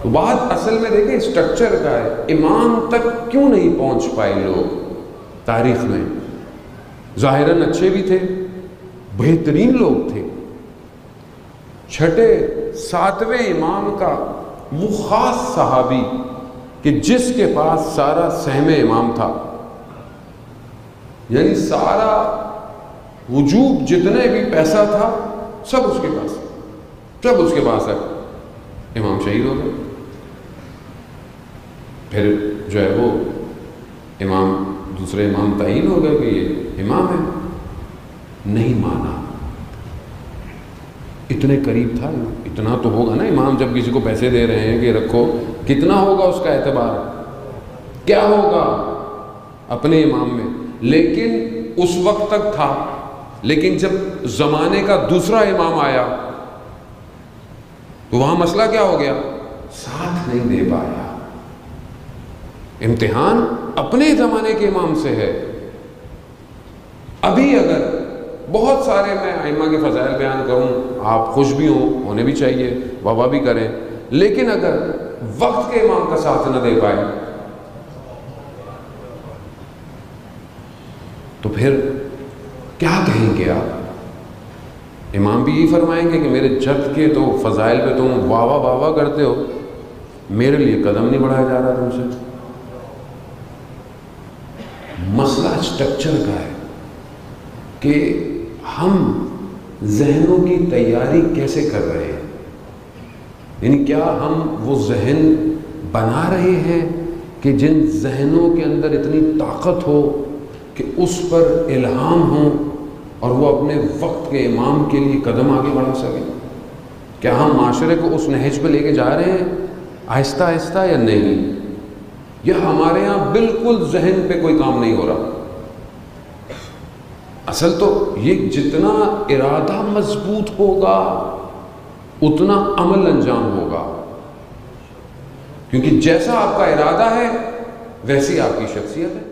تو بات اصل میں دیکھیں اسٹرکچر کا ہے، امام تک کیوں نہیں پہنچ پائے لوگ تاریخ میں؟ ظاہراً اچھے بھی تھے، بہترین لوگ تھے، چھٹے ساتویں امام کا وہ خاص صحابی کہ جس کے پاس سارا سہم امام تھا، یعنی سارا وجوب جتنے بھی پیسہ تھا سب اس کے پاس، سب اس کے پاس ہے، امام شہید ہو گئے، پھر جو ہے وہ امام دوسرے امام تعین ہو گئے کہ یہ امام ہے، نہیں مانا، اتنے قریب تھا، اتنا تو ہوگا نا، امام جب کسی کو پیسے دے رہے ہیں کہ رکھو، کتنا ہوگا اس کا اعتبار، کیا ہوگا اپنے امام میں، لیکن اس وقت تک تھا، لیکن جب زمانے کا دوسرا امام آیا تو وہاں مسئلہ کیا ہو گیا، ساتھ نہیں دے پایا، امتحان اپنے زمانے کے امام سے ہے۔ ابھی اگر بہت سارے میں ائمہ کے فضائل بیان کروں، آپ خوش بھی ہونے بھی چاہیے، واہ بھی کریں، لیکن اگر وقت کے امام کا ساتھ نہ دے پائے تو پھر کیا کہیں گے آپ؟ امام بھی یہی فرمائیں گے کہ میرے جد کے تو فضائل پہ تم واہ کرتے ہو، میرے لیے قدم نہیں بڑھایا جا رہا تم سے۔ مسئلہ اسٹرکچر کا ہے کہ ہم ذہنوں کی تیاری کیسے کر رہے ہیں، یعنی کیا ہم وہ ذہن بنا رہے ہیں کہ جن ذہنوں کے اندر اتنی طاقت ہو کہ اس پر الہام ہو اور وہ اپنے وقت کے امام کے لیے قدم آگے بڑھا سکیں؟ کیا ہم معاشرے کو اس نہج پہ لے کے جا رہے ہیں آہستہ آہستہ یا نہیں؟ یا ہمارے یہاں بالکل ذہن پہ کوئی کام نہیں ہو رہا؟ اصل تو یہ جتنا ارادہ مضبوط ہوگا اتنا عمل انجام ہوگا، کیونکہ جیسا آپ کا ارادہ ہے ویسی آپ کی شخصیت ہے۔